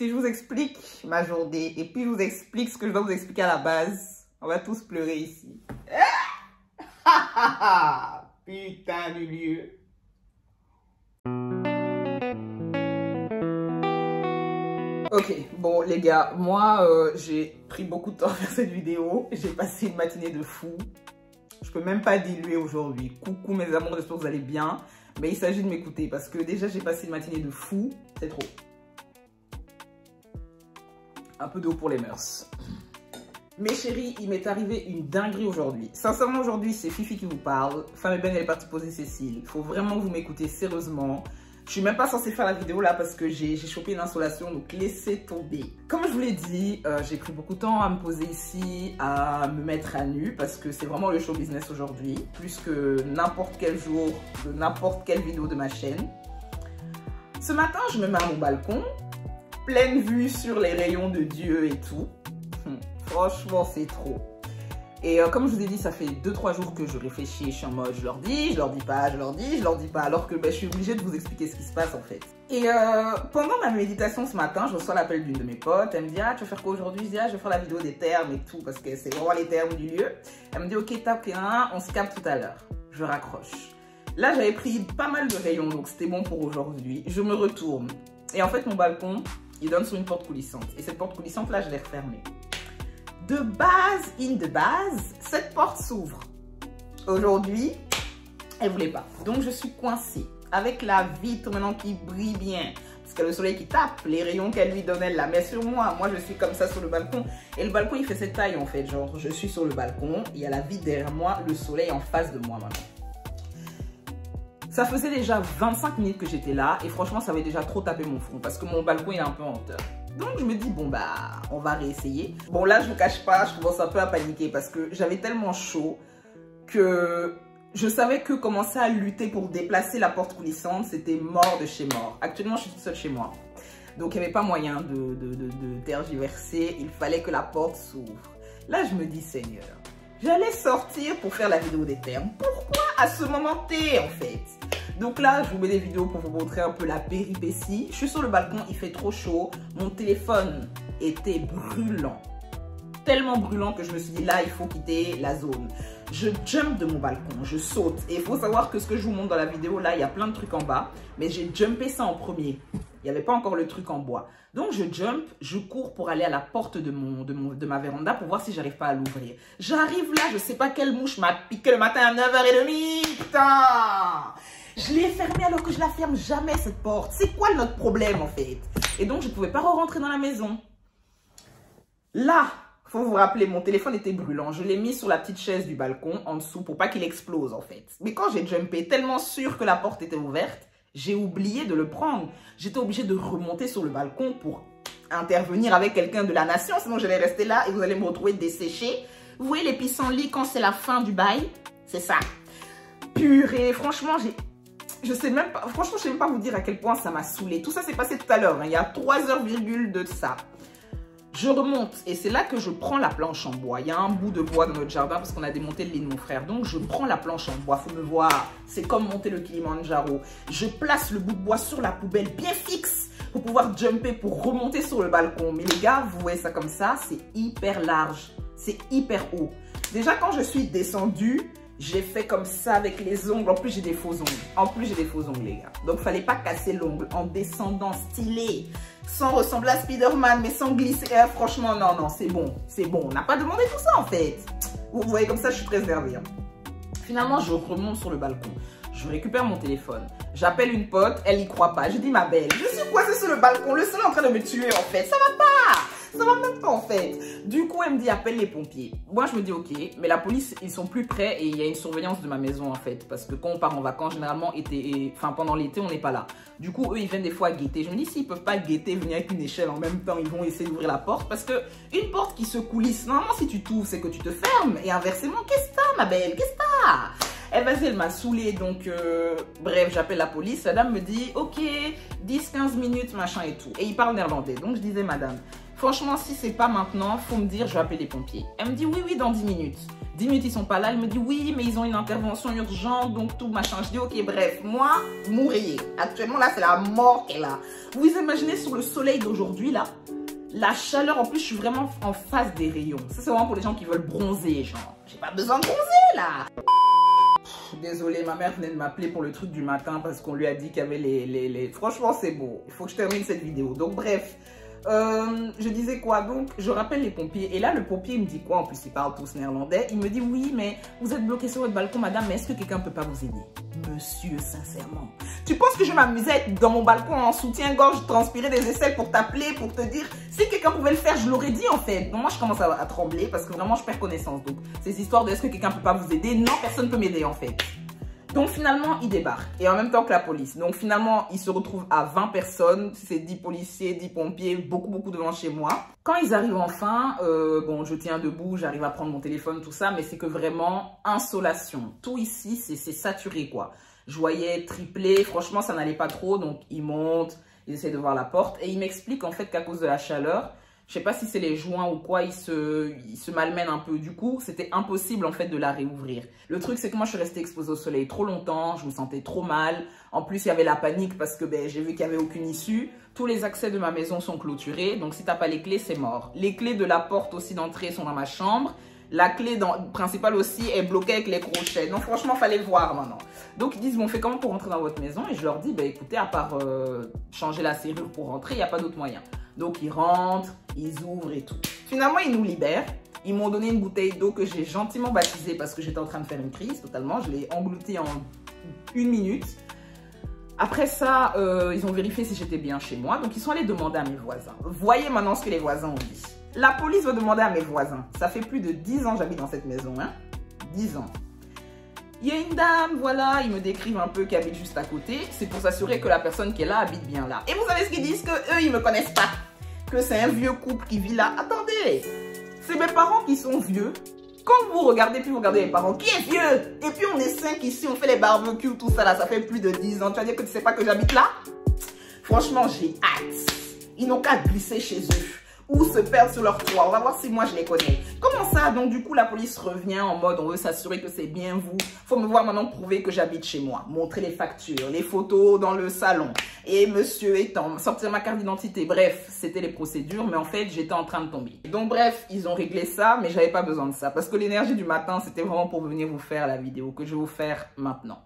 Si je vous explique ma journée et puis je vous explique ce que je dois vous expliquer à la base, on va tous pleurer ici. Putain du lieu. Ok, bon les gars, moi j'ai pris beaucoup de temps à faire cette vidéo. J'ai passé une matinée de fou. Je peux même pas diluer aujourd'hui. Coucou mes amours, j'espère que vous allez bien. Mais il s'agit de m'écouter parce que déjà j'ai passé une matinée de fou. C'est trop. Un peu d'eau pour les mœurs. Mes chéris, il m'est arrivé une dinguerie aujourd'hui. Sincèrement, aujourd'hui, c'est Fifi qui vous parle. Femme et Ben, elle est partie poser Cécile. Il faut vraiment que vous m'écoutez sérieusement. Je suis même pas censée faire la vidéo là parce que j'ai chopé une insolation, donc laissez tomber. Comme je vous l'ai dit, j'ai pris beaucoup de temps à me poser ici, à me mettre à nu parce que c'est vraiment le show business aujourd'hui, plus que n'importe quel jour de n'importe quelle vidéo de ma chaîne. Ce matin, je me mets à mon balcon, pleine vue sur les rayons de Dieu et tout. Franchement, c'est trop. Et comme je vous ai dit, ça fait 2-3 jours que je réfléchis, je suis en mode, je leur dis pas, je leur dis pas, alors que je suis obligée de vous expliquer ce qui se passe en fait. Et pendant ma méditation ce matin, je reçois l'appel d'une de mes potes, elle me dit, ah tu veux faire quoi aujourd'hui? Je dis, ah je vais faire la vidéo des termes et tout, parce que c'est vraiment les termes du lieu. Elle me dit, ok tape on se capte tout à l'heure. Je raccroche. Là j'avais pris pas mal de rayons, donc c'était bon pour aujourd'hui. Je me retourne. Et en fait mon balcon, il donne sur une porte coulissante. Et cette porte coulissante là, je l'ai refermée. De base, cette porte s'ouvre. Aujourd'hui, elle voulait pas. Donc, je suis coincée avec la vitre maintenant qui brille bien. Parce que le soleil qui tape, les rayons qu'elle lui donne, elle la met sur moi. Moi, je suis comme ça sur le balcon. Et le balcon, il fait cette taille en fait. Genre, je suis sur le balcon, il y a la vitre derrière moi, le soleil en face de moi maintenant. Ça faisait déjà 25 minutes que j'étais là. Et franchement, ça avait déjà trop tapé mon front. Parce que mon balcon, il est un peu en hauteur. Donc je me dis, bon bah, on va réessayer. Bon là, je vous cache pas, je commence un peu à paniquer parce que j'avais tellement chaud que je savais que commencer à lutter pour déplacer la porte coulissante, c'était mort de chez mort. Actuellement, je suis toute seule chez moi. Donc il n'y avait pas moyen de tergiverser, il fallait que la porte s'ouvre. Là, je me dis, Seigneur, j'allais sortir pour faire la vidéo des termes. Pourquoi à ce moment T en fait? Donc là, je vous mets des vidéos pour vous montrer un peu la péripétie. Je suis sur le balcon, il fait trop chaud. Mon téléphone était brûlant. Tellement brûlant que je me suis dit, là, il faut quitter la zone. Je jump de mon balcon, je saute. Et il faut savoir que ce que je vous montre dans la vidéo, là, il y a plein de trucs en bas. Mais j'ai jumpé ça en premier. Il n'y avait pas encore le truc en bois. Donc, je jump, je cours pour aller à la porte de ma véranda pour voir si j'arrive pas à l'ouvrir. J'arrive là, je sais pas quelle mouche m'a piqué le matin à 9h30. Putain! Je l'ai fermée alors que je la ferme jamais cette porte. C'est quoi notre problème en fait? Et donc, je ne pouvais pas rentrer dans la maison. Là, il faut vous rappeler, mon téléphone était brûlant. Je l'ai mis sur la petite chaise du balcon en dessous pour pas qu'il explose en fait. Mais quand j'ai jumpé, tellement sûr que la porte était ouverte, j'ai oublié de le prendre. J'étais obligée de remonter sur le balcon pour intervenir avec quelqu'un de la nation. Sinon, j'allais rester là et vous allez me retrouver desséchée. Vous voyez les pissenlits quand c'est la fin du bail? C'est ça. Purée, franchement, je sais même pas, franchement, je sais même pas vous dire à quel point ça m'a saoulé. Tout ça s'est passé tout à l'heure, hein, il y a 3 heures virgule de ça. Je remonte et c'est là que je prends la planche en bois. Il y a un bout de bois dans notre jardin parce qu'on a démonté le lit de mon frère. Donc, je prends la planche en bois. Faut me voir. C'est comme monter le Kilimanjaro. Je place le bout de bois sur la poubelle bien fixe pour pouvoir jumper, pour remonter sur le balcon. Mais les gars, vous voyez ça comme ça, c'est hyper large. C'est hyper haut. Déjà, quand je suis descendue, j'ai fait comme ça avec les ongles. En plus, j'ai des faux ongles. Les gars. Donc, fallait pas casser l'ongle en descendant stylé. Sans ressembler à Spider-Man, mais sans glisser. Franchement, non, c'est bon. C'est bon. On n'a pas demandé tout ça, en fait. Vous voyez, comme ça, je suis préservée. Hein. Finalement, je remonte sur le balcon. Je récupère mon téléphone. J'appelle une pote. Elle y croit pas. Je dis, ma belle, je suis coincée sur le balcon. Le soleil est en train de me tuer, en fait. Ça va pas. Ça va même pas en fait. Du coup, elle me dit appelle les pompiers. Moi, je me dis ok, mais la police, ils sont plus près et il y a une surveillance de ma maison en fait. Parce que quand on part en vacances, généralement, pendant l'été, on n'est pas là. Du coup, eux, ils viennent des fois guetter. Je me dis s'ils peuvent pas guetter, venir avec une échelle en même temps, ils vont essayer d'ouvrir la porte. Parce que une porte qui se coulisse, normalement, si tu t'ouvres, c'est que tu te fermes. Et inversement, qu'est-ce que t'as, ma belle? Qu'est-ce que t'as? Eh vas-y, elle m'a saoulée, donc bref, j'appelle la police. La dame me dit, ok, 10-15 minutes, machin et tout. Et il parle néerlandais. Donc je disais, madame, franchement, si c'est pas maintenant, faut me dire, je vais appeler les pompiers. Elle me dit, oui, oui, dans 10 minutes. 10 minutes, ils sont pas là. Elle me dit, oui, mais ils ont une intervention urgente, donc tout, machin. Je dis, ok, bref, moi, mourir. Actuellement, là, c'est la mort qu'elle a. Vous imaginez sur le soleil d'aujourd'hui, là, la chaleur, en plus, je suis vraiment en face des rayons. Ça, c'est vraiment pour les gens qui veulent bronzer, genre. J'ai pas besoin de bronzer, là. Désolée, ma mère venait de m'appeler pour le truc du matin parce qu'on lui a dit qu'il y avait les... Franchement, c'est beau. Il faut que je termine cette vidéo. Donc, bref. Je disais quoi? Donc, je rappelle les pompiers. Et là, le pompier me dit quoi? En plus, ils parlent tous néerlandais. Il me dit, oui, mais vous êtes bloqué sur votre balcon, madame. Mais est-ce que quelqu'un peut pas vous aider? Monsieur, sincèrement. Tu penses que je m'amusais à être dans mon balcon en soutien-gorge, transpirer des aisselles pour t'appeler, pour te dire, si quelqu'un pouvait le faire, je l'aurais dit en fait. Donc, moi, je commence à trembler parce que vraiment, je perds connaissance. Donc, ces histoires de est-ce que quelqu'un peut pas vous aider? Non, personne ne peut m'aider en fait. Donc finalement, ils débarquent. Et en même temps que la police. Donc finalement, ils se retrouvent à 20 personnes. C'est 10 policiers, 10 pompiers, beaucoup devant chez moi. Quand ils arrivent enfin, bon, je tiens debout, j'arrive à prendre mon téléphone, tout ça. Mais c'est que vraiment, insolation. Tout ici, c'est saturé, quoi. Je voyais tripler. Franchement, ça n'allait pas trop. Donc ils montent, ils essaient de voir la porte. Et ils m'expliquent en fait qu'à cause de la chaleur, je sais pas si c'est les joints ou quoi, ils se malmènent un peu. Du coup, c'était impossible en fait de la réouvrir. Le truc, c'est que moi, je suis restée exposée au soleil trop longtemps. Je me sentais trop mal. En plus, il y avait la panique parce que j'ai vu qu'il n'y avait aucune issue. Tous les accès de ma maison sont clôturés. Donc, si tu n'as pas les clés, c'est mort. Les clés de la porte aussi d'entrée sont dans ma chambre. La clé principale aussi est bloquée avec les crochets. Donc, franchement, il fallait voir maintenant. Donc, ils disent, bon, on fait comment pour rentrer dans votre maison? Et je leur dis, écoutez, à part changer la serrure pour rentrer, il n'y a pas d'autre moyen. Donc, ils rentrent, ils ouvrent et tout. Finalement, ils nous libèrent. Ils m'ont donné une bouteille d'eau que j'ai gentiment baptisée parce que j'étais en train de faire une crise totalement. Je l'ai engloutie en 1 minute. Après ça, ils ont vérifié si j'étais bien chez moi. Donc, ils sont allés demander à mes voisins. Voyez maintenant ce que les voisins ont dit. La police va demander à mes voisins. Ça fait plus de 10 ans que j'habite dans cette maison. Hein? 10 ans. Il y a une dame, voilà, ils me décrivent un peu qui habite juste à côté. C'est pour s'assurer que la personne qui est là habite bien là. Et vous savez ce qu'ils disent? Que eux, ils me connaissent pas. Que c'est un vieux couple qui vit là. Attendez, c'est mes parents qui sont vieux. Quand vous regardez, puis vous regardez les parents, qui est vieux? Et puis on est 5 ici, on fait les barbecues, tout ça là, ça fait plus de 10 ans. Tu vas dire que tu sais pas que j'habite là? Franchement, j'ai hâte. Ils n'ont qu'à glisser chez eux ou se perdre sur leur toit. On va voir si moi je les connais. Comment ça? Donc du coup, la police revient en mode, on veut s'assurer que c'est bien vous. Faut me voir maintenant prouver que j'habite chez moi. Montrer les factures, les photos dans le salon. Et monsieur étant, sortir ma carte d'identité. Bref, c'était les procédures, mais en fait, j'étais en train de tomber. Donc bref, ils ont réglé ça, mais j'avais pas besoin de ça. Parce que l'énergie du matin, c'était vraiment pour venir vous faire la vidéo que je vais vous faire maintenant.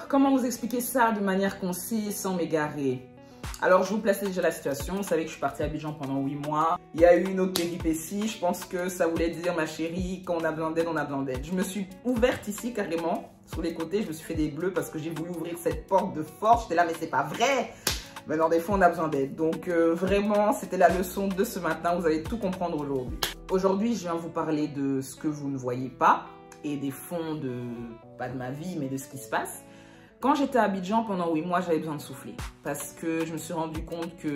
Comment vous expliquer ça de manière concise sans m'égarer? Alors, je vous place déjà la situation. Vous savez que je suis partie à Abidjan pendant 8 mois. Il y a eu une autre péripétie. Je pense que ça voulait dire, ma chérie, quand on a besoin d'aide, on a besoin d'aide. Je me suis ouverte ici carrément, sur les côtés. Je me suis fait des bleus parce que j'ai voulu ouvrir cette porte de force. J'étais là, mais c'est pas vrai. Mais dans des fois, on a besoin d'aide. Donc, vraiment, c'était la leçon de ce matin. Vous allez tout comprendre aujourd'hui. Aujourd'hui, je viens vous parler de ce que vous ne voyez pas et des fonds pas de ma vie, mais de ce qui se passe. Quand j'étais à Abidjan pendant 8 mois, j'avais besoin de souffler parce que je me suis rendu compte que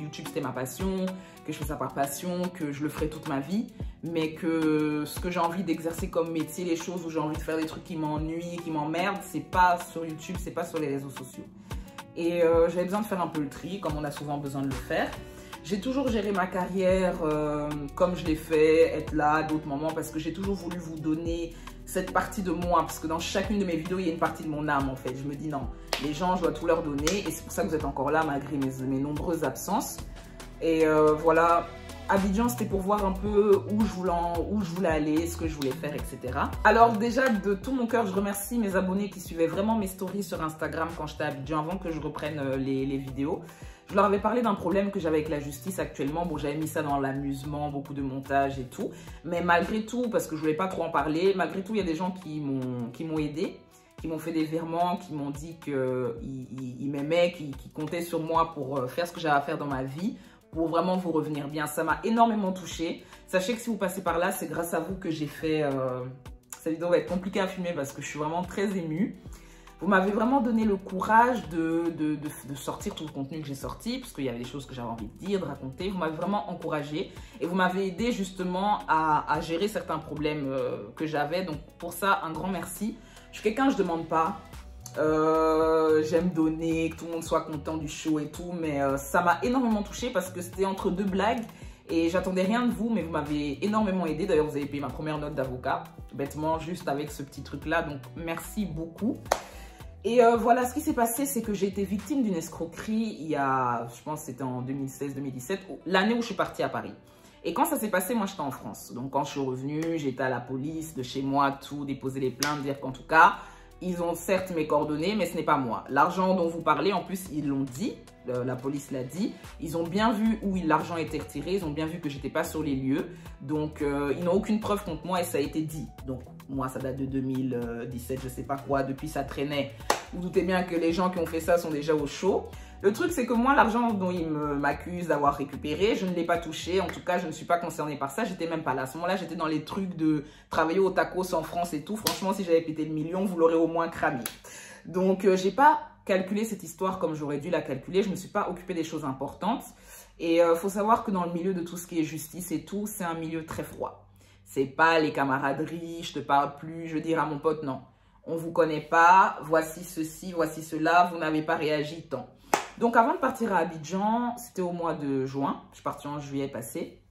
YouTube c'était ma passion, que je fais ça par passion, que je le ferai toute ma vie, mais que ce que j'ai envie d'exercer comme métier, les choses où j'ai envie de faire des trucs qui m'ennuient, qui m'emmerdent, c'est pas sur YouTube, c'est pas sur les réseaux sociaux. Et j'avais besoin de faire un peu le tri, comme on a souvent besoin de le faire. J'ai toujours géré ma carrière comme je l'ai fait, être là à d'autres moments, parce que j'ai toujours voulu vous donner cette partie de moi, parce que dans chacune de mes vidéos, il y a une partie de mon âme en fait. Je me dis non, les gens, je dois tout leur donner, et c'est pour ça que vous êtes encore là malgré mes nombreuses absences. Et voilà, Abidjan, c'était pour voir un peu où je voulais aller, ce que je voulais faire, etc. Alors déjà, de tout mon cœur, je remercie mes abonnés qui suivaient vraiment mes stories sur Instagram quand j'étais à Abidjan, avant que je reprenne les vidéos. Je leur avais parlé d'un problème que j'avais avec la justice actuellement. Bon, j'avais mis ça dans l'amusement, beaucoup de montage et tout. Mais malgré tout, parce que je voulais pas trop en parler, malgré tout, il y a des gens qui m'ont aidé, qui m'ont fait des virements, qui m'ont dit qu'ils m'aimaient, qui comptaient sur moi pour faire ce que j'avais à faire dans ma vie, pour vraiment vous revenir bien. Ça m'a énormément touchée. Sachez que si vous passez par là, c'est grâce à vous que j'ai fait... Cette vidéo va être compliquée à filmer parce que je suis vraiment très émue. Vous m'avez vraiment donné le courage de sortir tout le contenu que j'ai sorti, parce qu'il y avait des choses que j'avais envie de dire, de raconter. Vous m'avez vraiment encouragée et vous m'avez aidé justement à gérer certains problèmes que j'avais. Donc pour ça, un grand merci. Je suis quelqu'un, je ne demande pas. J'aime donner, que tout le monde soit content du show et tout, mais ça m'a énormément touchée parce que c'était entre deux blagues et j'attendais rien de vous, mais vous m'avez énormément aidé. D'ailleurs, vous avez payé ma première note d'avocat, bêtement, juste avec ce petit truc-là, donc merci beaucoup. Et voilà, ce qui s'est passé, c'est que j'ai été victime d'une escroquerie il y a, je pense que c'était en 2016-2017, l'année où je suis partie à Paris. Et quand ça s'est passé, moi j'étais en France. Donc quand je suis revenue, j'étais à la police de chez moi, tout, déposer les plaintes, dire qu'en tout cas, ils ont certes mes coordonnées, mais ce n'est pas moi. L'argent dont vous parlez, en plus, ils l'ont dit, la police l'a dit. Ils ont bien vu où l'argent était retiré, ils ont bien vu que j'étais pas sur les lieux. Donc, ils n'ont aucune preuve contre moi et ça a été dit. Donc, moi, ça date de 2017, je sais pas quoi, depuis ça traînait. Vous doutez bien que les gens qui ont fait ça sont déjà au chaud. Le truc, c'est que moi, l'argent dont ils m'accusent d'avoir récupéré, je ne l'ai pas touché. En tout cas, je ne suis pas concernée par ça. J'étais même pas là. À ce moment-là, j'étais dans les trucs de travailler au tacos en France et tout. Franchement, si j'avais pété le million, vous l'aurez au moins cramé. Donc, j'ai pas calculé cette histoire comme j'aurais dû la calculer. Je ne me suis pas occupée des choses importantes. Et faut savoir que dans le milieu de tout ce qui est justice et tout, c'est un milieu très froid. C'est pas les camaraderies, je te parle plus, je dis à mon pote, non. On vous connaît pas, voici ceci, voici cela, vous n'avez pas réagi tant. Donc, avant de partir à Abidjan, c'était au mois de juin. Je suis partie en juillet passé.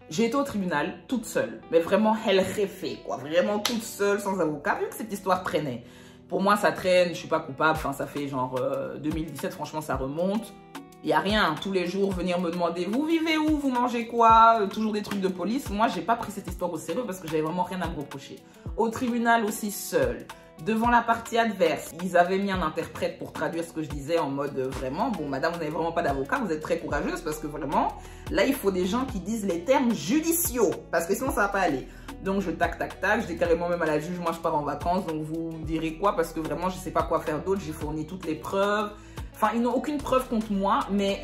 J'ai été au tribunal toute seule. Mais vraiment, elle réfait, quoi. Vraiment toute seule, sans avocat, vu que cette histoire traînait. Pour moi, ça traîne, je suis pas coupable. Enfin, ça fait genre 2017, franchement, ça remonte. Il n'y a rien. Tous les jours, venir me demander, vous vivez où, vous mangez quoi, toujours des trucs de police. Moi, j'ai pas pris cette histoire au sérieux parce que j'avais vraiment rien à me reprocher. Au tribunal aussi, seule. Devant la partie adverse, ils avaient mis un interprète pour traduire ce que je disais en mode vraiment, bon madame, vous n'avez vraiment pas d'avocat, vous êtes très courageuse parce que vraiment, là il faut des gens qui disent les termes judiciaux parce que sinon ça va pas aller. Donc je tac, je dis carrément même à la juge, moi je pars en vacances, donc vous me direz quoi parce que vraiment je sais pas quoi faire d'autre, j'ai fourni toutes les preuves. Enfin, ils n'ont aucune preuve contre moi, mais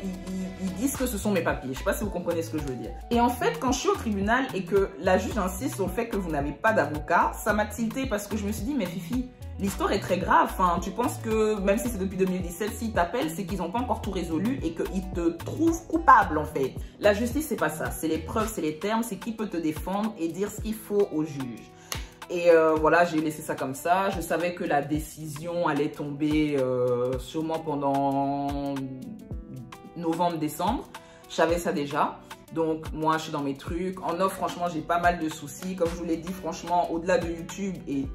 ils disent que ce sont mes papiers. Je sais pas si vous comprenez ce que je veux dire. Et en fait, quand je suis au tribunal et que la juge insiste sur le fait que vous n'avez pas d'avocat, ça m'a tilté parce que je me suis dit, mais Fifi, l'histoire est très grave. Enfin, tu penses que même si c'est depuis 2017, s'ils t'appellent, c'est qu'ils n'ont pas encore tout résolu et qu'ils te trouvent coupable en fait. La justice, c'est pas ça. C'est les preuves, c'est les termes, c'est qui peut te défendre et dire ce qu'il faut au juge. Et voilà, j'ai laissé ça comme ça. Je savais que la décision allait tomber sûrement pendant novembre-décembre. Je savais ça déjà. Donc, moi, je suis dans mes trucs. En off, franchement, j'ai pas mal de soucis. Comme je vous l'ai dit, franchement, au-delà de YouTube, et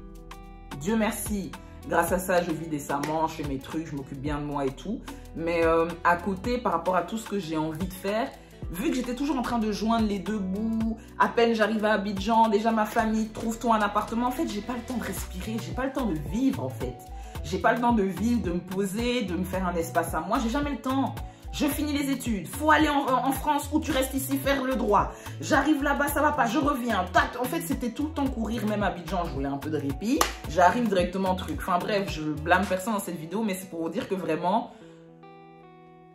Dieu merci, grâce à ça, je vis décemment, je fais mes trucs, je m'occupe bien de moi et tout. Mais à côté, par rapport à tout ce que j'ai envie de faire, vu que j'étais toujours en train de joindre les deux bouts, à peine j'arrive à Abidjan, déjà ma famille, trouve-toi un appartement. En fait, j'ai pas le temps de respirer, j'ai pas le temps de vivre en fait. J'ai pas le temps de vivre, de me poser, de me faire un espace à moi. J'ai jamais le temps. Je finis les études, faut aller en France ou tu restes ici faire le droit. J'arrive là-bas, ça va pas, je reviens. Tac. En fait, c'était tout le temps courir, même à Abidjan, je voulais un peu de répit. J'arrive directement truc. Enfin bref, je blâme personne dans cette vidéo, mais c'est pour vous dire que vraiment...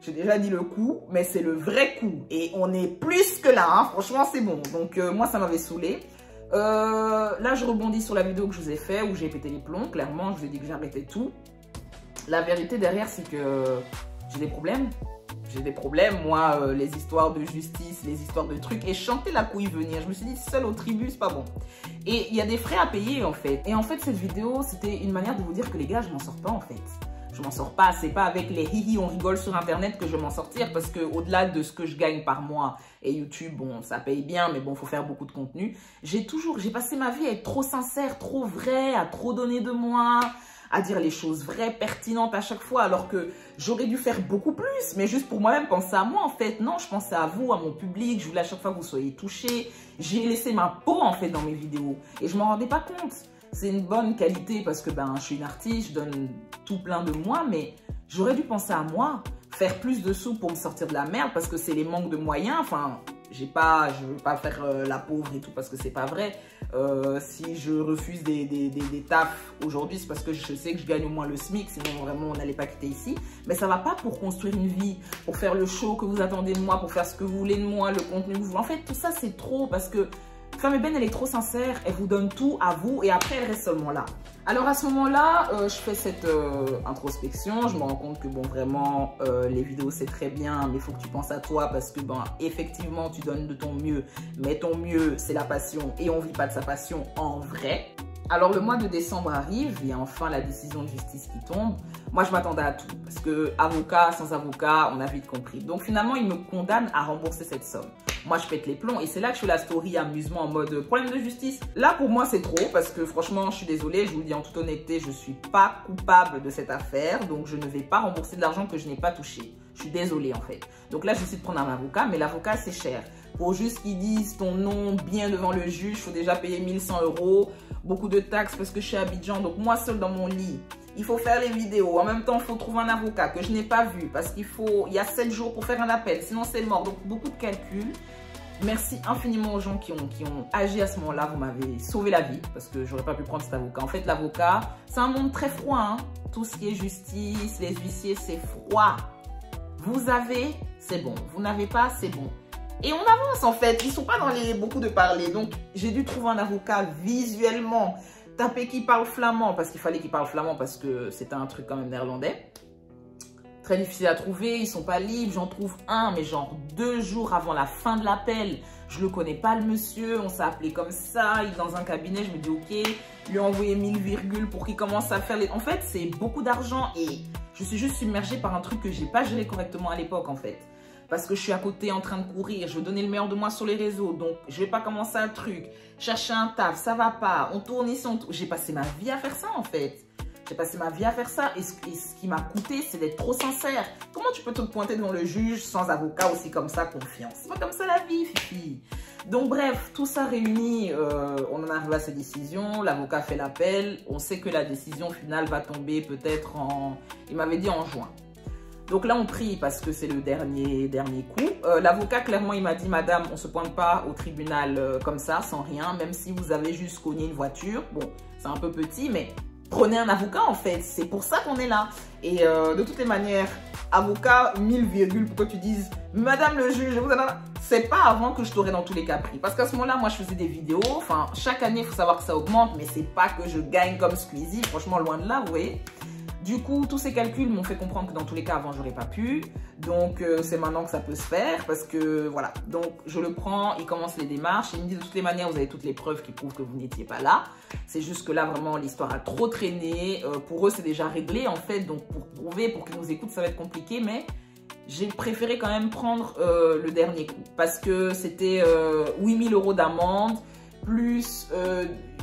J'ai déjà dit le coup, mais c'est le vrai coup. Et on est plus que là, hein. Franchement, c'est bon. Donc, moi, ça m'avait saoulé. Là, je rebondis sur la vidéo que je vous ai fait, où j'ai pété les plombs. Clairement, je vous ai dit que j'arrêtais tout. La vérité derrière, c'est que j'ai des problèmes. J'ai des problèmes. Moi, les histoires de justice, les histoires de trucs. Et chanter la couille venir. Je me suis dit, seul au tribut, c'est pas bon. Et il y a des frais à payer, en fait. Et en fait, cette vidéo, c'était une manière de vous dire que les gars, je m'en sors pas, en fait. Je m'en sors pas, c'est pas avec les hihi on rigole sur internet que je vais m'en sortir parce que au-delà de ce que je gagne par mois et YouTube, bon, ça paye bien, mais bon, faut faire beaucoup de contenu. J'ai passé ma vie à être trop sincère, trop vrai, à trop donner de moi, à dire les choses vraies, pertinentes à chaque fois, alors que j'aurais dû faire beaucoup plus, mais juste pour moi-même, penser à moi en fait. Non, je pensais à vous, à mon public, je voulais à chaque fois que vous soyez touchés. J'ai laissé ma peau en fait dans mes vidéos et je m'en rendais pas compte. C'est une bonne qualité parce que ben, je suis une artiste, je donne tout plein de moi, mais j'aurais dû penser à moi, faire plus de sous pour me sortir de la merde parce que c'est les manques de moyens. Enfin, je veux pas faire la pauvre et tout parce que c'est pas vrai. Si je refuse des tafs aujourd'hui, c'est parce que je sais que je gagne au moins le SMIC, sinon vraiment on n'allait pas quitter ici. Mais ça va pas pour construire une vie, pour faire le show que vous attendez de moi, pour faire ce que vous voulez de moi, le contenu que vous voulez. En fait, tout ça c'est trop parce que Femme Ébène, elle est trop sincère, elle vous donne tout à vous et après elle reste seulement là. Alors à ce moment-là, je fais cette introspection, je me rends compte que bon vraiment les vidéos c'est très bien, mais il faut que tu penses à toi parce que ben effectivement tu donnes de ton mieux, mais ton mieux c'est la passion et on vit pas de sa passion en vrai. Alors, le mois de décembre arrive, il y a enfin la décision de justice qui tombe. Moi, je m'attendais à tout, parce que avocat, sans avocat, on a vite compris. Donc, finalement, il me condamne à rembourser cette somme. Moi, je pète les plombs, et c'est là que je fais la story amusement en mode problème de justice. Là, pour moi, c'est trop, parce que franchement, je suis désolée, je vous le dis en toute honnêteté, je ne suis pas coupable de cette affaire, donc je ne vais pas rembourser de l'argent que je n'ai pas touché. Je suis désolée, en fait. Donc là, je décide de prendre un avocat, mais l'avocat, c'est cher. Pour juste qu'ils disent ton nom bien devant le juge, il faut déjà payer 1100 €, beaucoup de taxes parce que je suis à Abidjan, donc moi seule dans mon lit. Il faut faire les vidéos, en même temps il faut trouver un avocat que je n'ai pas vu parce il y a 7 jours pour faire un appel, sinon c'est mort, donc beaucoup de calculs. Merci infiniment aux gens qui ont agi à ce moment-là, vous m'avez sauvé la vie parce que j'aurais pas pu prendre cet avocat. En fait l'avocat, c'est un monde très froid, hein. Tout ce qui est justice, les huissiers, c'est froid. Vous avez, c'est bon, vous n'avez pas, c'est bon. Et on avance en fait, ils sont pas dans les beaucoup de parler. Donc j'ai dû trouver un avocat visuellement, taper qui parle flamand, parce qu'il fallait qu'il parle flamand parce que c'était un truc quand même néerlandais. Très difficile à trouver, ils sont pas libres, j'en trouve un, mais genre 2 jours avant la fin de l'appel. Je le connais pas le monsieur, on s'est appelé comme ça, il est dans un cabinet, je me dis ok, lui envoyer 1000 virgules pour qu'il commence à faire les... En fait c'est beaucoup d'argent et je suis juste submergée par un truc que j'ai pas géré correctement à l'époque en fait. Parce que je suis à côté en train de courir, je veux donner le meilleur de moi sur les réseaux, donc je vais pas commencer un truc, chercher un taf, ça va pas, on tourne ici, j'ai passé ma vie à faire ça en fait. J'ai passé ma vie à faire ça et ce qui m'a coûté, c'est d'être trop sincère. Comment tu peux te pointer devant le juge sans avocat aussi comme ça, confiance? C'est pas comme ça la vie, fifi. Donc bref, tout ça réuni, on en arrive à cette décision, l'avocat fait l'appel, on sait que la décision finale va tomber peut-être en... Il m'avait dit en juin. Donc là, on prie parce que c'est le dernier coup. L'avocat, clairement, il m'a dit, madame, on ne se pointe pas au tribunal comme ça, sans rien, même si vous avez juste cogné une voiture. Bon, c'est un peu petit, mais prenez un avocat, en fait. C'est pour ça qu'on est là. Et de toutes les manières, avocat, 1000 virgules pour que tu dises, madame le juge, c'est pas avant que je t'aurai dans tous les cas pris. Parce qu'à ce moment-là, moi, je faisais des vidéos. Enfin, chaque année, il faut savoir que ça augmente, mais c'est pas que je gagne comme Squeezie. Franchement, loin de là, vous voyez. Du coup, tous ces calculs m'ont fait comprendre que dans tous les cas, avant, j'aurais pas pu. Donc, c'est maintenant que ça peut se faire parce que, voilà. Donc, je le prends, il commence les démarches. Il me dit, de toutes les manières, vous avez toutes les preuves qui prouvent que vous n'étiez pas là. C'est juste que là, vraiment, l'histoire a trop traîné. Pour eux, c'est déjà réglé, en fait. Donc, pour prouver, pour qu'ils nous écoutent, ça va être compliqué. Mais j'ai préféré quand même prendre le dernier coup parce que c'était 8000 € d'amende plus...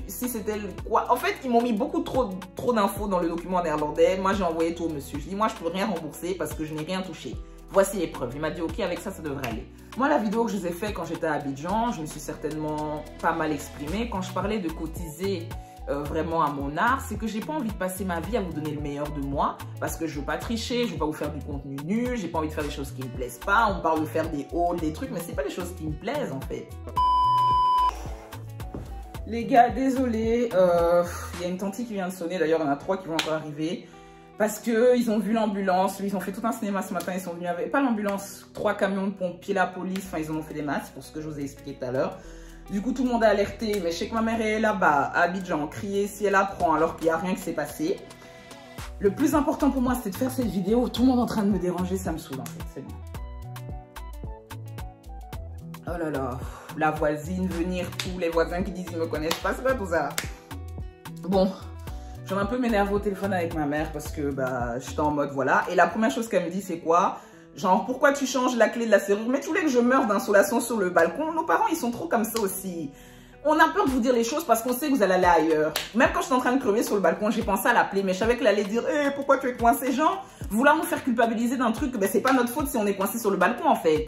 si c'était quoi, en fait ils m'ont mis beaucoup trop d'infos dans le document néerlandais. Moi j'ai envoyé tout au monsieur, je dis moi je peux rien rembourser parce que je n'ai rien touché, voici les preuves. Il m'a dit ok, avec ça devrait aller. Moi la vidéo que je vous ai fait quand j'étais à Abidjan, je me suis certainement pas mal exprimée quand je parlais de cotiser vraiment à mon art. C'est que j'ai pas envie de passer ma vie à vous donner le meilleur de moi parce que je veux pas tricher, je veux pas vous faire du contenu nul, j'ai pas envie de faire des choses qui me plaisent pas. On parle de faire des hauls, des trucs, mais c'est pas des choses qui me plaisent en fait. Les gars, désolé, il y a une tante qui vient de sonner, d'ailleurs il y en a 3 qui vont encore arriver. Parce qu'ils ont vu l'ambulance, ils ont fait tout un cinéma ce matin, ils sont venus avec, pas l'ambulance, 3 camions de pompiers, la police, enfin ils en ont fait des masses, pour ce que je vous ai expliqué tout à l'heure. Du coup tout le monde a alerté, mais je sais que ma mère est là-bas, à Abidjan, crier si elle apprend alors qu'il n'y a rien qui s'est passé. Le plus important pour moi c'était de faire cette vidéo, tout le monde en train de me déranger, ça me saoule en fait, c'est bon. Oh là là, la voisine, venir, tous les voisins qui disent qu'ils me connaissent pas, c'est pas tout ça. Bon, j'en ai un peu m'énervé au téléphone avec ma mère parce que bah, j'étais en mode voilà. Et la première chose qu'elle me dit, c'est quoi? Genre, pourquoi tu changes la clé de la serrure? Mais tu voulais que je meure d'insolation sur le balcon? Nos parents, ils sont trop comme ça aussi. On a peur de vous dire les choses parce qu'on sait que vous allez aller ailleurs. Même quand j'étais en train de crever sur le balcon, j'ai pensé à l'appeler, mais je savais qu'elle allait dire hey, pourquoi tu es coincé? Genre, vouloir nous faire culpabiliser d'un truc, ben, c'est pas notre faute si on est coincé sur le balcon en fait.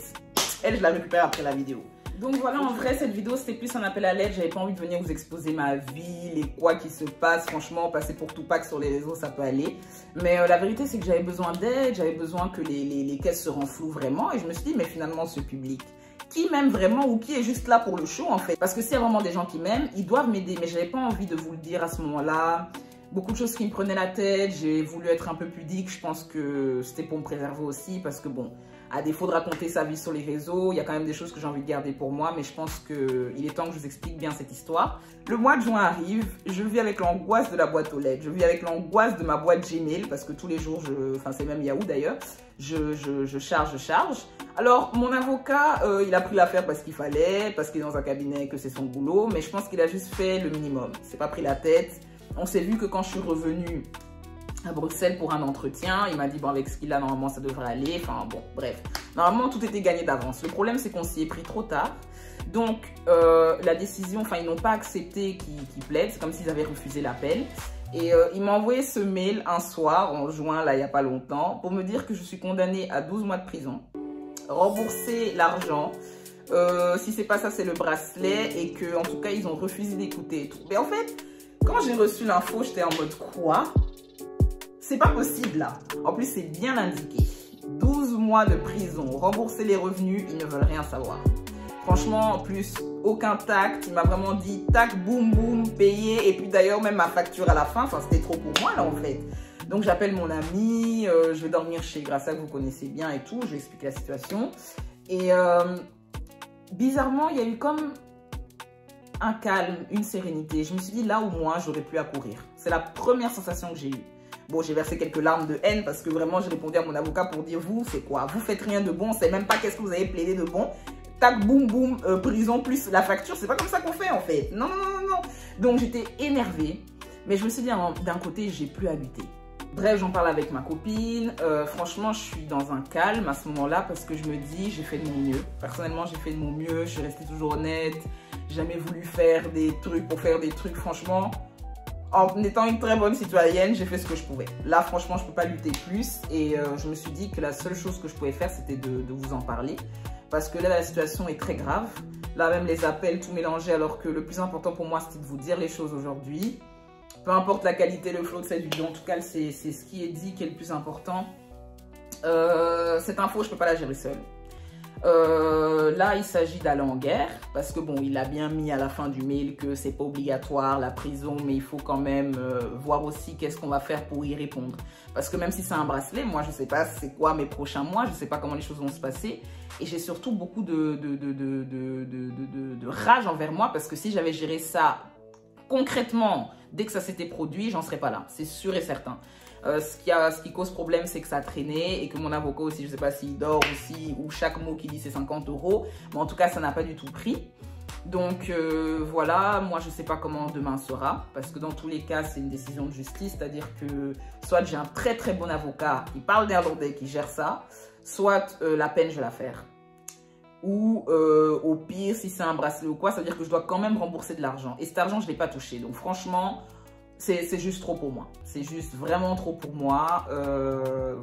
Elle, je la récupère après la vidéo. Donc voilà, en vrai, cette vidéo, c'était plus un appel à l'aide. J'avais pas envie de venir vous exposer ma vie, les quoi qui se passe. Franchement, passer pour Tupac sur les réseaux, ça peut aller. Mais la vérité, c'est que j'avais besoin d'aide. J'avais besoin que les caisses se renflouent vraiment. Et je me suis dit, mais finalement, ce public, qui m'aime vraiment ou qui est juste là pour le show, en fait? Parce que s'il y a vraiment des gens qui m'aiment, ils doivent m'aider. Mais j'avais pas envie de vous le dire à ce moment-là. Beaucoup de choses qui me prenaient la tête. J'ai voulu être un peu pudique. Je pense que c'était pour me préserver aussi. Parce que bon... À défaut de raconter sa vie sur les réseaux, il y a quand même des choses que j'ai envie de garder pour moi, mais je pense qu'il est temps que je vous explique bien cette histoire. Le mois de juin arrive, je vis avec l'angoisse de la boîte aux lettres, je vis avec l'angoisse de ma boîte Gmail, parce que tous les jours, enfin c'est même Yahoo d'ailleurs, je charge. Alors, mon avocat, il a pris l'affaire parce qu'il fallait, parce qu'il est dans un cabinet, que c'est son boulot, mais je pense qu'il a juste fait le minimum. Il s'est pas pris la tête. On s'est vu que quand je suis revenue à Bruxelles pour un entretien, il m'a dit, bon, avec ce qu'il a, normalement, ça devrait aller. Enfin, bon, bref. Normalement, tout était gagné d'avance. Le problème, c'est qu'on s'y est pris trop tard. Donc, la décision, enfin, ils n'ont pas accepté qu'il plaide. C'est comme s'ils avaient refusé l'appel. Et il m'a envoyé ce mail un soir, en juin, là, il n'y a pas longtemps, pour me dire que je suis condamnée à 12 mois de prison. Rembourser l'argent, si c'est pas ça, c'est le bracelet, et que en tout cas ils ont refusé d'écouter et tout. Mais en fait, quand j'ai reçu l'info, j'étais en mode quoi? C'est pas possible là. En plus, c'est bien indiqué. 12 mois de prison, rembourser les revenus, ils ne veulent rien savoir. Franchement, en plus, aucun tact. Il m'a vraiment dit tac, boum, boum, payé. Et puis d'ailleurs, même ma facture à la fin, enfin, c'était trop pour moi là en fait. Donc j'appelle mon ami, je vais dormir chez Grassa que vous connaissez bien et tout, je vais expliquer la situation. Et bizarrement, il y a eu comme un calme, une sérénité. Je me suis dit là au moins, j'aurais plus à courir. C'est la première sensation que j'ai eue. Bon, j'ai versé quelques larmes de haine parce que vraiment, j'ai répondu à mon avocat pour dire vous, c'est quoi? Vous faites rien de bon, on sait même pas qu'est-ce que vous avez plaidé de bon. Tac, boum, boum, prison plus la facture, c'est pas comme ça qu'on fait en fait. Non, non, non, non. Donc j'étais énervée, mais je me suis dit d'un côté, j'ai plus à lutter. Bref, j'en parle avec ma copine. Franchement, je suis dans un calme à ce moment-là parce que je me dis, j'ai fait de mon mieux. Personnellement, j'ai fait de mon mieux. Je suis restée toujours honnête. J'ai jamais voulu faire des trucs pour faire des trucs. Franchement, en étant une très bonne citoyenne, j'ai fait ce que je pouvais. Là, franchement, je ne peux pas lutter plus. Et je me suis dit que la seule chose que je pouvais faire, c'était de vous en parler. Parce que là, la situation est très grave. Là, même les appels, tout mélangé. Alors que le plus important pour moi, c'était de vous dire les choses aujourd'hui. Peu importe la qualité, le flow de cette vidéo, en tout cas, c'est ce qui est dit qui est le plus important. Cette info, je ne peux pas la gérer seule. Là, il s'agit d'aller en guerre parce que bon, il a bien mis à la fin du mail que c'est pas obligatoire la prison, mais il faut quand même voir aussi qu'est-ce qu'on va faire pour y répondre. Parce que même si c'est un bracelet, moi, je sais pas c'est quoi mes prochains mois, je sais pas comment les choses vont se passer. Et j'ai surtout beaucoup de rage envers moi parce que si j'avais géré ça concrètement, dès que ça s'était produit, j'en serais pas là. C'est sûr et certain. Ce qui cause problème, c'est que ça a traîné et que mon avocat aussi, je sais pas s'il dort aussi ou chaque mot qu'il dit, c'est 50 €. Mais en tout cas, ça n'a pas du tout pris. Donc voilà, moi, je sais pas comment demain sera parce que dans tous les cas, c'est une décision de justice. C'est-à-dire que soit j'ai un très très bon avocat qui parle néerlandais, qui gère ça, soit la peine, je vais la faire. Ou au pire, si c'est un bracelet ou quoi, ça veut dire que je dois quand même rembourser de l'argent. Et cet argent, je ne l'ai pas touché. Donc franchement, c'est juste trop pour moi. C'est juste vraiment trop pour moi.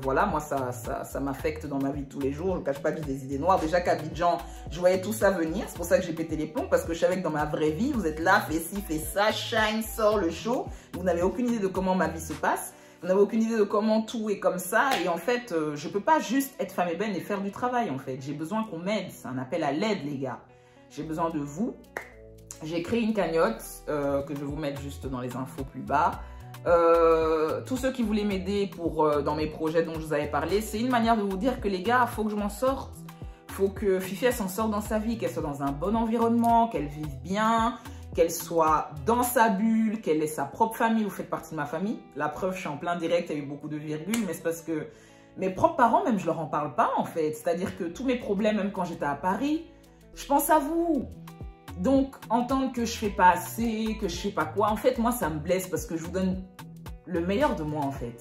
Voilà, moi, ça m'affecte dans ma vie de tous les jours. Je ne cache pas que j'ai des idées noires. Déjà qu'à Abidjan, je voyais tout ça venir. C'est pour ça que j'ai pété les plombs. Parce que je savais que dans ma vraie vie, vous êtes là, fais ci, fais ça, shine, sort le show. Vous n'avez aucune idée de comment ma vie se passe. Vous n'avez aucune idée de comment tout est comme ça. Et en fait, je ne peux pas juste être femme ébène et faire du travail, en fait. J'ai besoin qu'on m'aide. C'est un appel à l'aide, les gars. J'ai besoin de vous. J'ai créé une cagnotte que je vais vous mettre juste dans les infos plus bas. Tous ceux qui voulaient m'aider dans mes projets dont je vous avais parlé, c'est une manière de vous dire que les gars, il faut que je m'en sorte. Il faut que Fifi, elle s'en sorte dans sa vie, qu'elle soit dans un bon environnement, qu'elle vive bien, qu'elle soit dans sa bulle, qu'elle ait sa propre famille. Vous faites partie de ma famille. La preuve, je suis en plein direct, il y a eu beaucoup de virgules, mais c'est parce que mes propres parents, même, je leur en parle pas, en fait. C'est-à-dire que tous mes problèmes, même quand j'étais à Paris, je pense à vous. Donc, entendre que je fais pas assez, que je sais pas quoi, en fait, moi, ça me blesse parce que je vous donne le meilleur de moi, en fait.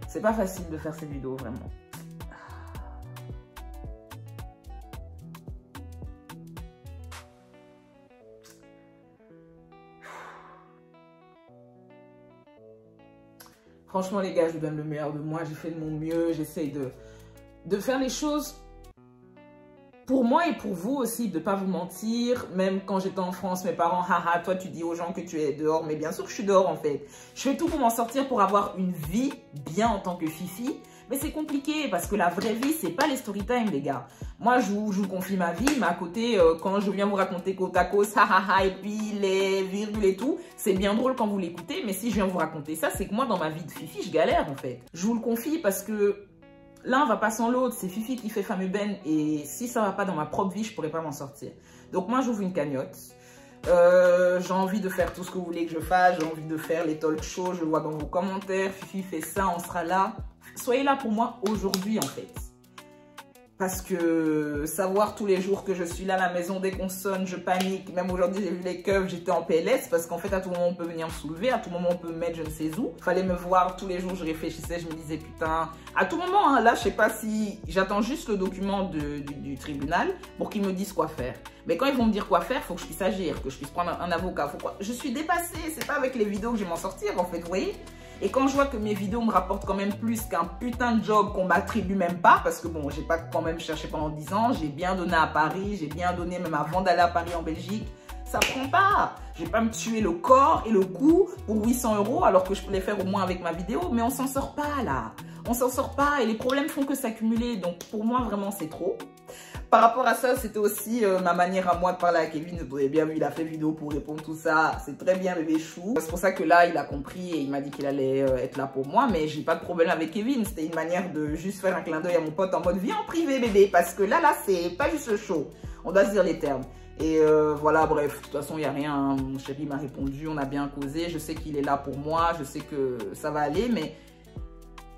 C'est pas facile de faire ces vidéos, vraiment. Franchement, les gars, je vous donne le meilleur de moi. J'ai fait de mon mieux. J'essaye de faire les choses pour moi et pour vous aussi, de ne pas vous mentir. Même quand j'étais en France, mes parents, haha, toi, tu dis aux gens que tu es dehors. Mais bien sûr que je suis dehors, en fait. Je fais tout pour m'en sortir, pour avoir une vie bien en tant que Fifi. Mais c'est compliqué parce que la vraie vie, c'est pas les story time, les gars. Moi, je vous confie ma vie, mais à côté, quand je viens vous raconter côte à côte, et puis les virgules et tout, c'est bien drôle quand vous l'écoutez. Mais si je viens vous raconter ça, c'est que moi, dans ma vie de Fifi, je galère, en fait. Je vous le confie parce que l'un va pas sans l'autre. C'est Fifi qui fait femme ébène. Et si ça va pas dans ma propre vie, je pourrais pas m'en sortir. Donc moi, j'ouvre une cagnotte. J'ai envie de faire tout ce que vous voulez que je fasse. J'ai envie de faire les talk shows. Je vois dans vos commentaires. Fifi fait ça, on sera là. Soyez là pour moi aujourd'hui, en fait. Parce que savoir tous les jours que je suis là à la maison, dès qu'on sonne, je panique. Même aujourd'hui, j'ai vu les keufs, j'étais en PLS parce qu'en fait, à tout moment, on peut venir me soulever, à tout moment, on peut me mettre je ne sais où. Fallait me voir tous les jours, je réfléchissais, je me disais putain. À tout moment, hein, là, je sais pas si j'attends juste le document du tribunal pour qu'ils me disent quoi faire. Mais quand ils vont me dire quoi faire, il faut que je puisse agir, que je puisse prendre un avocat. Je suis dépassée, c'est pas avec les vidéos que je vais m'en sortir en fait, vous voyez. Et quand je vois que mes vidéos me rapportent quand même plus qu'un putain de job qu'on m'attribue même pas, parce que bon, j'ai pas quand même cherché pendant 10 ans, j'ai bien donné à Paris, j'ai bien donné même avant d'aller à Paris en Belgique, ça prend pas. Je vais pas me tuer le corps et le cou pour 800 € alors que je peux les faire au moins avec ma vidéo, mais on s'en sort pas là. On s'en sort pas et les problèmes font que s'accumuler, donc pour moi vraiment c'est trop. Par rapport à ça, c'était aussi ma manière à moi de parler à Kevin. Vous avez bien vu, il a fait vidéo pour répondre tout ça. C'est très bien, bébé chou. C'est pour ça que là, il a compris et il m'a dit qu'il allait être là pour moi. Mais j'ai pas de problème avec Kevin. C'était une manière de juste faire un clin d'œil à mon pote en mode viens en privé, bébé. Parce que là, c'est pas juste le show. On doit se dire les termes. Et voilà, bref, de toute façon, il n'y a rien. Hein. Mon chéri m'a répondu, on a bien causé. Je sais qu'il est là pour moi. Je sais que ça va aller, mais...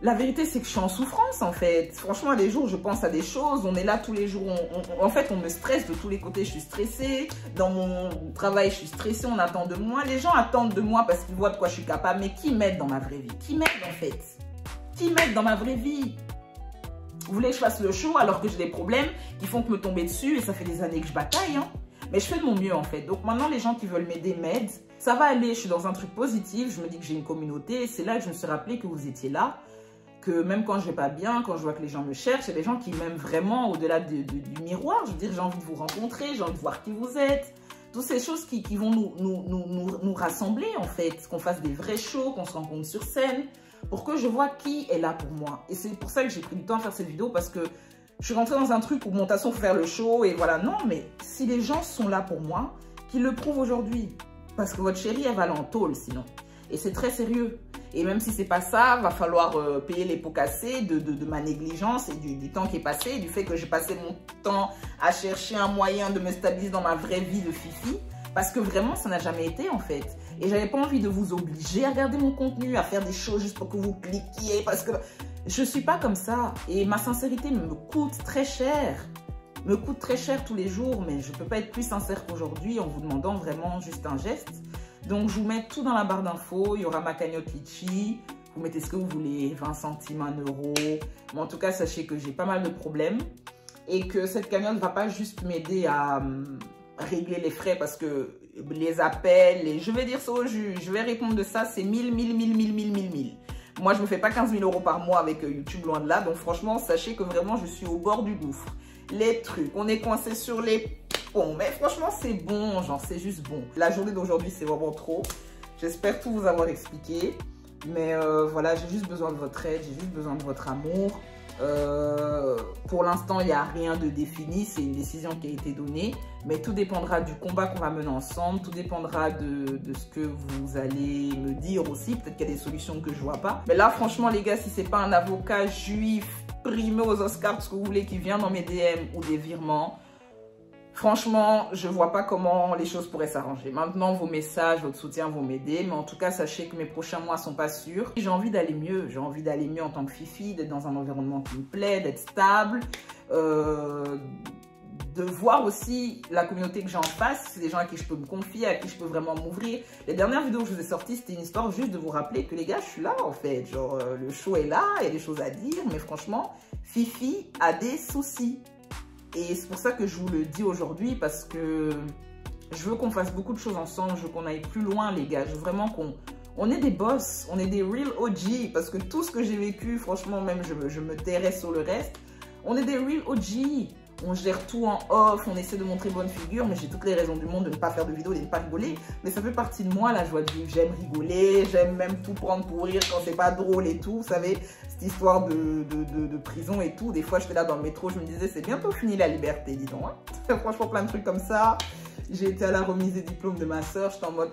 La vérité, c'est que je suis en souffrance, en fait. Franchement, des jours, je pense à des choses. On est là tous les jours. En fait, on me stresse de tous les côtés. Je suis stressée. Dans mon travail, je suis stressée. On attend de moi. Les gens attendent de moi parce qu'ils voient de quoi je suis capable. Mais qui m'aide dans ma vraie vie? Qui m'aide, en fait? Qui m'aide dans ma vraie vie? Vous voulez que je fasse le show alors que j'ai des problèmes qui font que me tomber dessus et ça fait des années que je bataille, hein? Mais je fais de mon mieux, en fait. Donc, maintenant, les gens qui veulent m'aider m'aident. Ça va aller. Je suis dans un truc positif. Je me dis que j'ai une communauté. Et c'est là que je me suis rappelé que vous étiez là. Que même quand je vais pas bien, quand je vois que les gens me cherchent, il y a des gens qui m'aiment vraiment au-delà du miroir. Je veux dire, j'ai envie de vous rencontrer, j'ai envie de voir qui vous êtes. Toutes ces choses qui vont nous rassembler, en fait. Qu'on fasse des vrais shows, qu'on se rencontre sur scène, pour que je vois qui est là pour moi. Et c'est pour ça que j'ai pris du temps à faire cette vidéo, parce que je suis rentrée dans un truc où, bon, de toute façon, il faut faire le show, et voilà. Non, mais si les gens sont là pour moi, qu'ils le prouvent aujourd'hui. Parce que votre chérie, elle va aller en tôle, sinon. Et c'est très sérieux. Et même si c'est pas ça, va falloir payer les pots cassés de ma négligence et du temps qui est passé, et du fait que j'ai passé mon temps à chercher un moyen de me stabiliser dans ma vraie vie de fifi. Parce que vraiment, ça n'a jamais été en fait. Et j'avais pas envie de vous obliger à regarder mon contenu, à faire des choses juste pour que vous cliquiez. Parce que je suis pas comme ça. Et ma sincérité me coûte très cher. Me coûte très cher tous les jours. Mais je peux pas être plus sincère qu'aujourd'hui en vous demandant vraiment juste un geste. Donc, je vous mets tout dans la barre d'infos. Il y aura ma cagnotte Litchi. Vous mettez ce que vous voulez, 20 centimes, 1 euro. Mais en tout cas, sachez que j'ai pas mal de problèmes. Et que cette cagnotte ne va pas juste m'aider à régler les frais parce que les appels, je vais dire ça au juge, je vais répondre de ça, c'est 1000. Moi, je ne me fais pas 15 000 € par mois avec YouTube, loin de là. Donc, franchement, sachez que vraiment, je suis au bord du gouffre. Les trucs, on est coincé sur les... Bon, mais franchement, c'est bon, genre, c'est juste bon. La journée d'aujourd'hui, c'est vraiment trop. J'espère tout vous avoir expliqué. Mais voilà, j'ai juste besoin de votre aide, j'ai juste besoin de votre amour. Pour l'instant, il n'y a rien de défini, c'est une décision qui a été donnée. Mais tout dépendra du combat qu'on va mener ensemble. Tout dépendra de ce que vous allez me dire aussi. Peut-être qu'il y a des solutions que je ne vois pas. Mais là, franchement, les gars, si ce n'est pas un avocat juif primé aux Oscars, ce que vous voulez, qui vient dans mes DM ou des virements... Franchement, je ne vois pas comment les choses pourraient s'arranger. Maintenant, vos messages, votre soutien vont m'aider. Mais en tout cas, sachez que mes prochains mois ne sont pas sûrs. J'ai envie d'aller mieux. J'ai envie d'aller mieux en tant que fifi, d'être dans un environnement qui me plaît, d'être stable. De voir aussi la communauté que j'ai en face. C'est des gens à qui je peux me confier, à qui je peux vraiment m'ouvrir. Les dernières vidéos que je vous ai sorties, c'était une histoire juste de vous rappeler que les gars, je suis là en fait. Genre, le show est là, il y a des choses à dire. Mais franchement, Fifi a des soucis. Et c'est pour ça que je vous le dis aujourd'hui, parce que je veux qu'on fasse beaucoup de choses ensemble, je veux qu'on aille plus loin les gars, je veux vraiment qu'on est des boss, on est des real OG, parce que tout ce que j'ai vécu, franchement même je me tairais sur le reste, on est des real OG, on gère tout en off, on essaie de montrer bonne figure, mais j'ai toutes les raisons du monde de ne pas faire de vidéos et de ne pas rigoler, mais ça fait partie de moi la joie de vivre, j'aime rigoler, j'aime même tout prendre pour rire quand c'est pas drôle et tout, vous savez, cette histoire de prison et tout, des fois j'étais là dans le métro, je me disais c'est bientôt fini la liberté, dis donc, hein. Franchement plein de trucs comme ça, j'ai été à la remise des diplômes de ma soeur, j'étais en mode,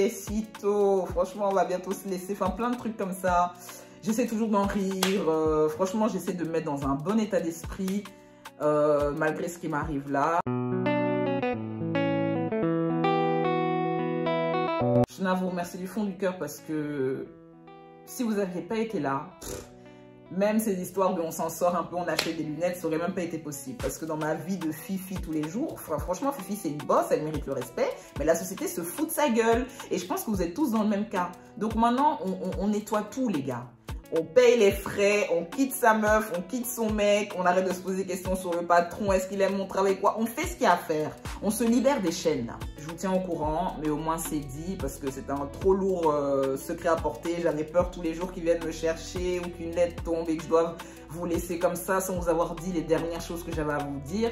si tôt, franchement on va bientôt se laisser, enfin plein de trucs comme ça, j'essaie toujours d'en rire, franchement j'essaie de me mettre dans un bon état d'esprit, malgré ce qui m'arrive là. Je tiens à vous remercier du fond du cœur parce que si vous n'aviez pas été là, Même ces histoires de on s'en sort un peu, on achète des lunettes, ça aurait même pas été possible. Parce que dans ma vie de Fifi tous les jours, franchement, Fifi c'est une boss, elle mérite le respect. Mais la société se fout de sa gueule. Et je pense que vous êtes tous dans le même cas. Donc maintenant, on nettoie tout les gars. On paye les frais, on quitte sa meuf, on quitte son mec, on arrête de se poser des questions sur le patron, est-ce qu'il aime mon travail, quoi. On fait ce qu'il y a à faire. On se libère des chaînes là. Je vous tiens au courant, mais au moins c'est dit parce que c'est un trop lourd secret à porter. J'avais peur tous les jours qu'ils viennent me chercher ou qu'une lettre tombe et que je doive vous laisser comme ça sans vous avoir dit les dernières choses que j'avais à vous dire.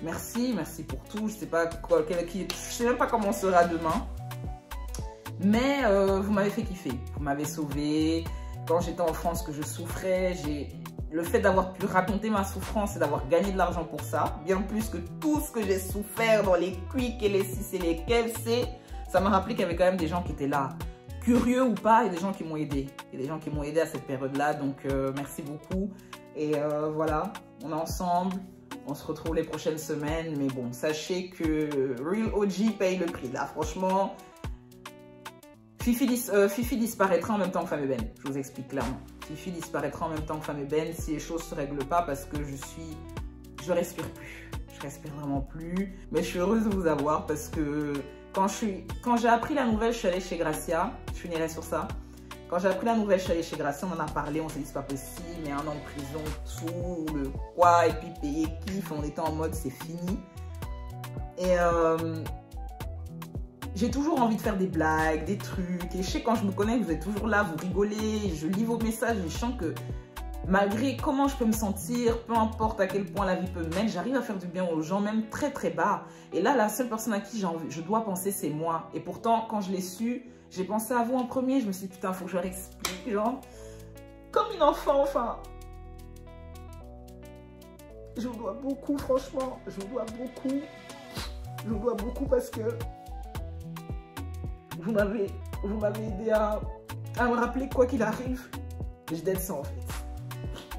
Merci, merci pour tout. Je sais pas je sais même pas comment on sera demain. Mais vous m'avez fait kiffer, vous m'avez sauvé. Quand j'étais en France, que je souffrais, le fait d'avoir pu raconter ma souffrance et d'avoir gagné de l'argent pour ça, bien plus que tout ce que j'ai souffert dans les quick et les 6 et les KFC, ça m'a rappelé qu'il y avait quand même des gens qui étaient là, curieux ou pas, et des gens qui m'ont aidé. Il y a des gens qui m'ont aidé à cette période-là, donc merci beaucoup. Et voilà, on est ensemble, on se retrouve les prochaines semaines, mais bon, sachez que Real OG paye le prix. Là, franchement... Fifi disparaîtra en même temps que Femme Ébène, je vous explique clairement. Fifi disparaîtra en même temps que Femme Ébène si les choses ne se règlent pas parce que je respire plus. Je respire vraiment plus. Mais je suis heureuse de vous avoir parce que quand j'ai appris la nouvelle, je suis allée chez Gracia. Je finirai sur ça. Quand j'ai appris la nouvelle, je suis allée chez Gracia, on en a parlé, on s'est dit c'est pas possible, mais 1 an de prison, tout, le quoi, et puis payer kiff, on était en mode c'est fini. Et j'ai toujours envie de faire des blagues, des trucs. Et je sais, quand je me connais, vous êtes toujours là, vous rigolez. Je lis vos messages et je sens que malgré comment je peux me sentir, peu importe à quel point la vie peut me mettre, j'arrive à faire du bien aux gens, même très très bas. Et là, la seule personne à qui je dois penser, c'est moi. Et pourtant, quand je l'ai su, j'ai pensé à vous en premier. Je me suis dit, putain, faut que je leur explique, genre, comme une enfant, enfin. Je vous dois beaucoup, franchement. Je vous dois beaucoup. Je vous dois beaucoup parce que vous m'avez aidé à me rappeler quoi qu'il arrive, je descends en fait.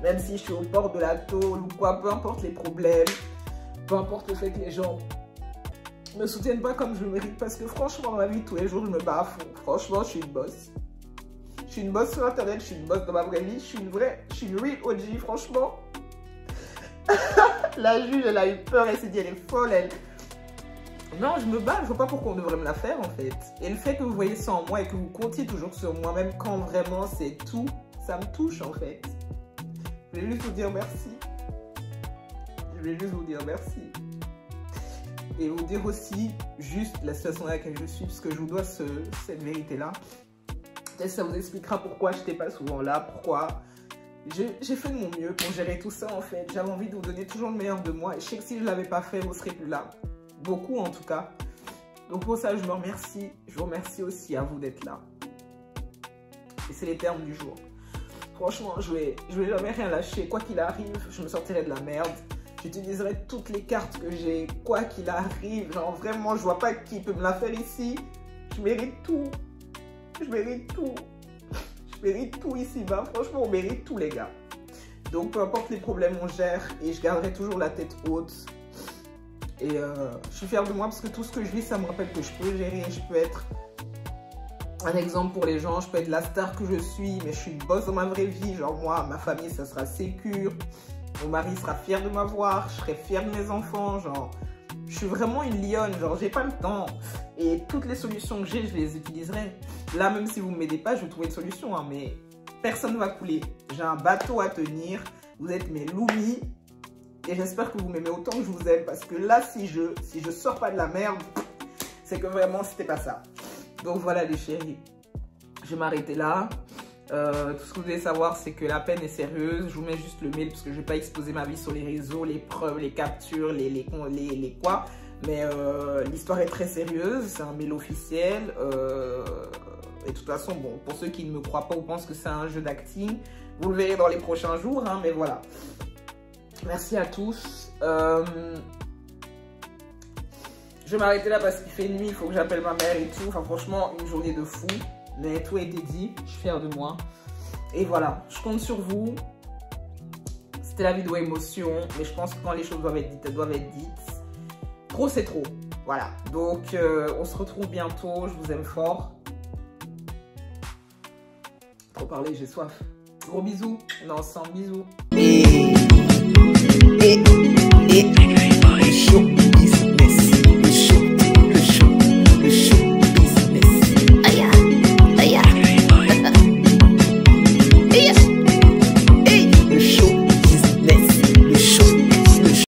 Même si je suis au bord de la tôle ou quoi, peu importe les problèmes, peu importe le fait que les gens me soutiennent pas comme je le mérite, parce que franchement dans ma vie tous les jours je me bats à fond. Franchement je suis une boss. Je suis une boss sur internet, je suis une boss dans ma vraie vie, je suis une real OG franchement. La juge elle a eu peur, elle s'est dit elle est folle, elle... Non, je me bats, je vois pas pourquoi on devrait me la faire en fait. Et le fait que vous voyez ça en moi et que vous comptiez toujours sur moi, même quand vraiment c'est tout, ça me touche en fait. Je vais juste vous dire merci. Je vais juste vous dire merci. Et vous dire aussi juste la situation dans laquelle je suis, parce que je vous dois cette vérité-là. Peut-être ça vous expliquera pourquoi je n'étais pas souvent là, pourquoi... J'ai fait de mon mieux pour gérer tout ça en fait. J'avais envie de vous donner toujours le meilleur de moi. Et je sais que si je ne l'avais pas fait, vous ne serez plus là. Beaucoup en tout cas. Donc pour ça, je me remercie. Je vous remercie aussi à vous d'être là. Et c'est les termes du jour. Franchement, je vais jamais rien lâcher. Quoi qu'il arrive, je me sortirai de la merde. J'utiliserai toutes les cartes que j'ai. Quoi qu'il arrive. Genre vraiment, je vois pas qui peut me la faire ici. Je mérite tout. Je mérite tout. Je mérite tout ici. Bah, franchement, on mérite tout les gars. Donc peu importe les problèmes, on gère. Et je garderai toujours la tête haute. Et je suis fière de moi parce que tout ce que je vis, ça me rappelle que je peux gérer, je peux être un exemple pour les gens, je peux être la star que je suis, mais je suis une boss dans ma vraie vie. Genre moi, ma famille, ça sera sécure, mon mari sera fier de m'avoir, je serai fière de mes enfants, genre je suis vraiment une lionne, genre j'ai pas le temps. Et toutes les solutions que j'ai, je les utiliserai. Là, même si vous ne m'aidez pas, je vais trouver une solution, hein, mais personne ne va couler. J'ai un bateau à tenir, vous êtes mes loumis. Et j'espère que vous m'aimez autant que je vous aime. Parce que là, si je sors pas de la merde, c'est que vraiment, c'était pas ça. Donc voilà les chéris. Je vais m'arrêter là. Tout ce que vous devez savoir, c'est que la peine est sérieuse. Je vous mets juste le mail parce que je vais pas exposer ma vie sur les réseaux, les preuves, les captures, les quoi. Mais l'histoire est très sérieuse. C'est un mail officiel. Et de toute façon, bon, pour ceux qui ne me croient pas ou pensent que c'est un jeu d'acting, vous le verrez dans les prochains jours. Hein, mais voilà. Merci à tous. Je vais m'arrêter là parce qu'il fait nuit, il faut que j'appelle ma mère et tout. Enfin franchement, une journée de fou. Mais tout a été dit, je suis fière de moi. Et voilà, je compte sur vous. C'était la vidéo émotion, mais je pense que quand les choses doivent être dites, elles doivent être dites. Trop c'est trop. Voilà, donc on se retrouve bientôt, je vous aime fort. Trop parler, j'ai soif. Gros bisous. On est ensemble. Bisous.